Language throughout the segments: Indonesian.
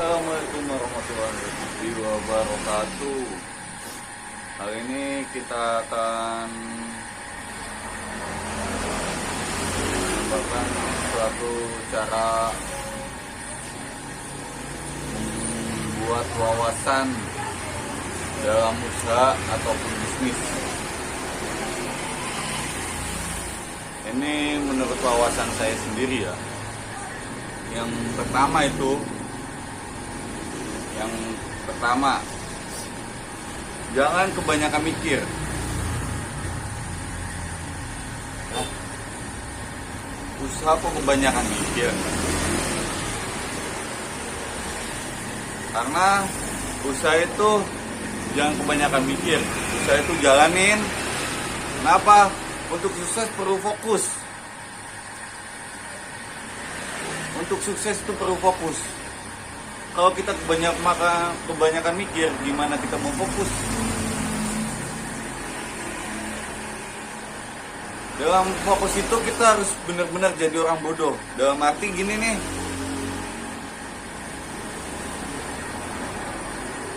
Assalamualaikum warahmatullahi wabarakatuh. Hari ini kita akan mengembangkan suatu cara membuat wawasan dalam usaha ataupun bisnis. Ini menurut wawasan saya sendiri ya. Yang pertama, jangan kebanyakan mikir. Usaha kok kebanyakan mikir? Karena usaha itu jangan kebanyakan mikir. Usaha itu jalanin. Kenapa? Untuk sukses perlu fokus. Untuk sukses itu perlu fokus. Kalau kita kebanyakan mikir, gimana kita mau fokus? Dalam fokus itu kita harus benar-benar jadi orang bodoh. Dalam arti gini nih,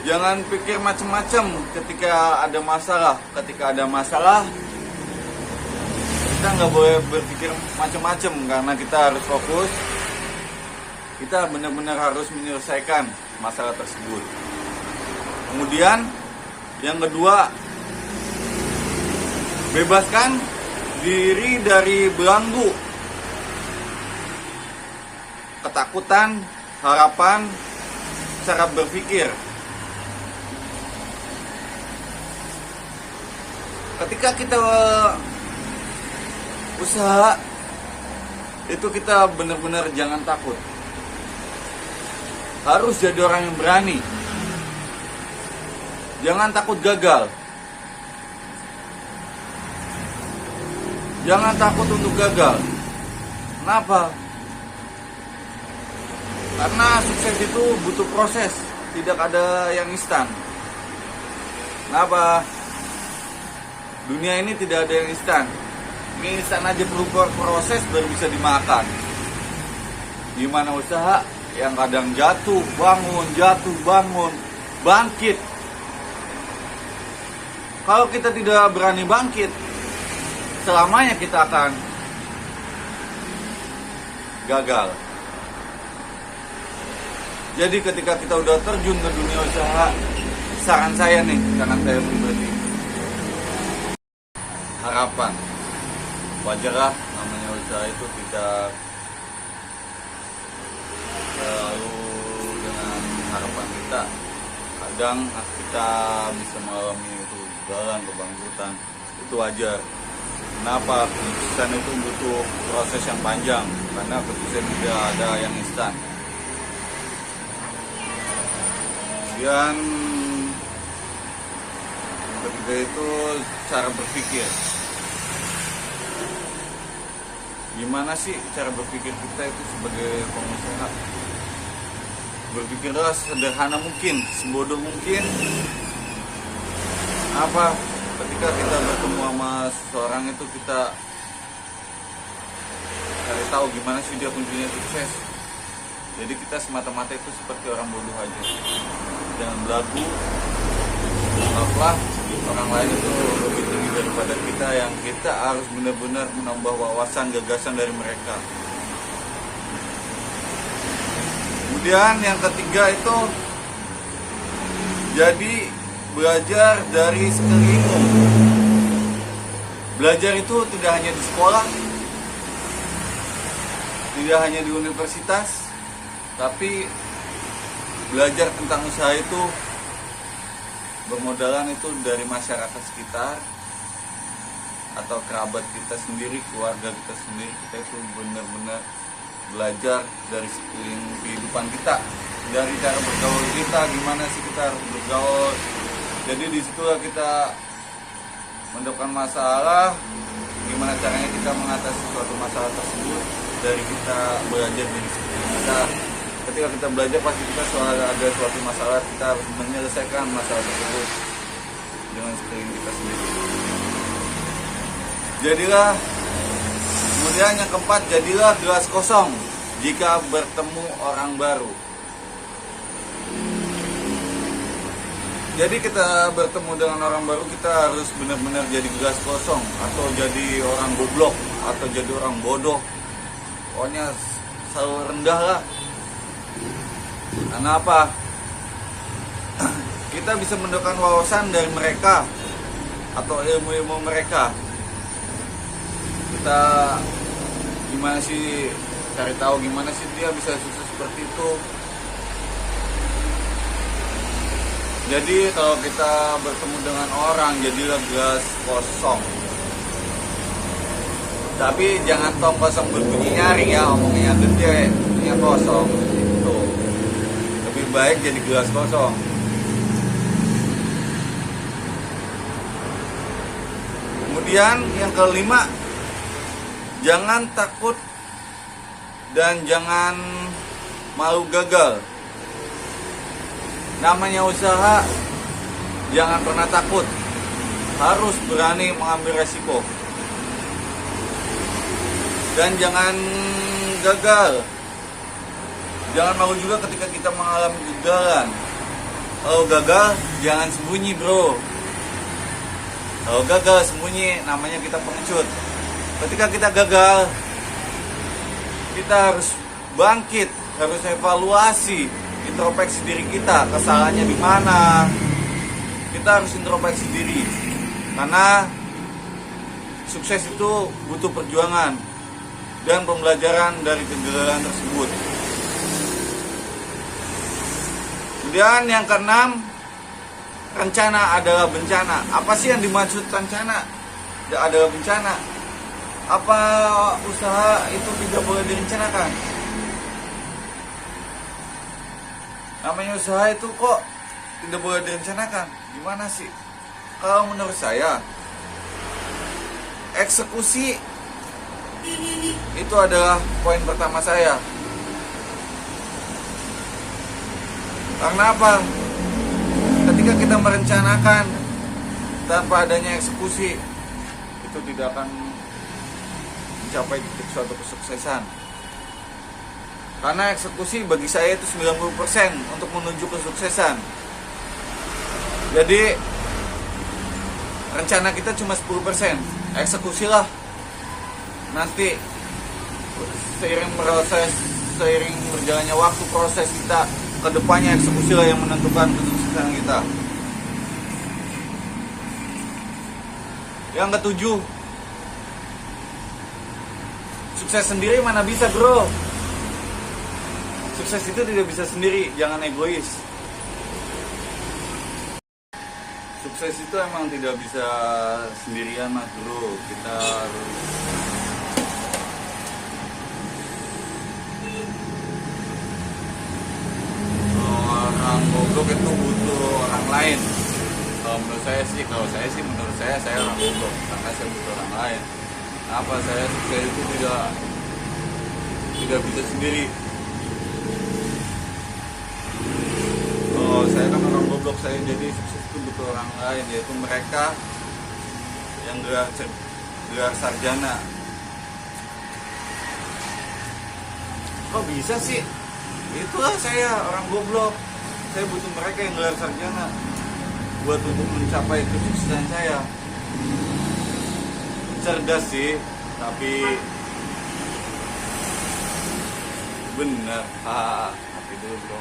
jangan pikir macam-macam ketika ada masalah. Ketika ada masalah, kita nggak boleh berpikir macam-macam karena kita harus fokus. Kita benar-benar harus menyelesaikan masalah tersebut. Kemudian yang kedua, bebaskan diri dari belenggu ketakutan, harapan, cara berpikir. Ketika kita usaha, itu kita benar-benar jangan takut. Harus jadi orang yang berani. Jangan takut gagal. Jangan takut untuk gagal. Kenapa? Karena sukses itu butuh proses, tidak ada yang instan. Kenapa? Dunia ini tidak ada yang instan. Ini instan aja perlu proses baru bisa dimakan. Gimana usaha? Yang kadang jatuh, bangun, bangkit. Kalau kita tidak berani bangkit, selamanya kita akan gagal. Jadi ketika kita udah terjun ke dunia usaha, saran saya pribadi, harapan. Wajarlah namanya usaha itu tidak lalu dengan harapan kita. Kadang kita bisa mengalami itu gagal, kebangkrutan. Itu wajar. Kenapa? Kesuksesan itu butuh proses yang panjang. Karena kesuksesan tidak ada yang instan. Dan yang ketiga itu cara berpikir. Gimana sih cara berpikir kita itu sebagai pengusaha? Berpikirlah sederhana mungkin, sebodoh mungkin. Apa? Ketika kita bertemu sama seseorang itu kita cari tahu gimana sih dia kuncinya sukses. Jadi kita semata-mata itu seperti orang bodoh aja. Jangan belagu. Anggaplah orang lain itu lebih tinggi daripada kita, yang kita harus benar-benar menambah wawasan, gagasan dari mereka. Kemudian yang ketiga itu jadi belajar dari sekelilingmu. Belajar itu tidak hanya di sekolah, tidak hanya di universitas, tapi belajar tentang usaha itu bermodalan itu dari masyarakat sekitar atau kerabat kita sendiri, keluarga kita sendiri. Kita itu benar-benar belajar dari sekeliling kehidupan kita, dari cara bergaul kita, gimana sih kita harus bergaul. Jadi di situ kita mendapatkan masalah, gimana caranya kita mengatasi suatu masalah tersebut, dari kita belajar dari sekeliling kita. Ketika kita belajar pasti kita selalu ada suatu masalah, kita harus menyelesaikan masalah tersebut dengan sekeliling kita sendiri. Jadilah, kemudian yang keempat, jadilah gelas kosong jika bertemu orang baru. Jadi kita bertemu dengan orang baru, kita harus benar-benar jadi gelas kosong, atau jadi orang goblok, atau jadi orang bodoh. Pokoknya selalu rendah lah. Karena apa? Kita bisa mendapatkan wawasan dari mereka atau ilmu-ilmu mereka. Kita gimana sih, cari tahu gimana sih dia bisa sukses seperti itu. Jadi kalau kita bertemu dengan orang, jadilah gelas kosong. Tapi jangan tong kosong berbunyi nyaring ya, omongnya gede, bunyinya kosong. Itu lebih baik jadi gelas kosong. Kemudian yang kelima, jangan takut dan jangan malu gagal. Namanya usaha, jangan pernah takut. Harus berani mengambil resiko. Dan jangan gagal. Jangan malu juga ketika kita mengalami kegagalan. Kalau gagal, jangan sembunyi bro. Kalau gagal sembunyi, namanya kita pengecut. Ketika kita gagal, kita harus bangkit, harus evaluasi, introspeksi diri kita, kesalahannya di mana. Kita harus introspeksi diri, karena sukses itu butuh perjuangan dan pembelajaran dari kegagalan tersebut. Kemudian yang keenam, rencana adalah bencana. Apa sih yang dimaksud rencana adalah bencana? Apa usaha itu tidak boleh direncanakan? Namanya usaha itu kok tidak boleh direncanakan? Gimana sih? Kalau menurut saya, eksekusi itu adalah poin pertama saya. Karena apa? Ketika kita merencanakan tanpa adanya eksekusi, itu tidak akan mencapai titik suatu kesuksesan. Karena eksekusi bagi saya itu 90% untuk menuju kesuksesan. Jadi rencana kita cuma 10%. Eksekusilah. Nanti seiring berjalannya waktu, proses kita ke depannya, eksekusilah yang menentukan kesuksesan kita. Yang ketujuh, sukses sendiri mana bisa bro. Sukses itu tidak bisa sendiri, jangan egois. Sukses itu emang tidak bisa sendirian mas bro. Kita harus orang goblok itu butuh orang lain. Kalau menurut saya saya orang goblok karena saya butuh orang lain. Kenapa saya sukses itu tidak bisa sendiri? Saya kan orang goblok, saya jadi sukses itu butuh orang lain, yaitu mereka yang gelar sarjana. Kok bisa sih? Itulah saya orang goblok. Saya butuh mereka yang gelar sarjana buat untuk mencapai kesuksesan saya. Cerdas sih, tapi benar. Tapi dulu bro.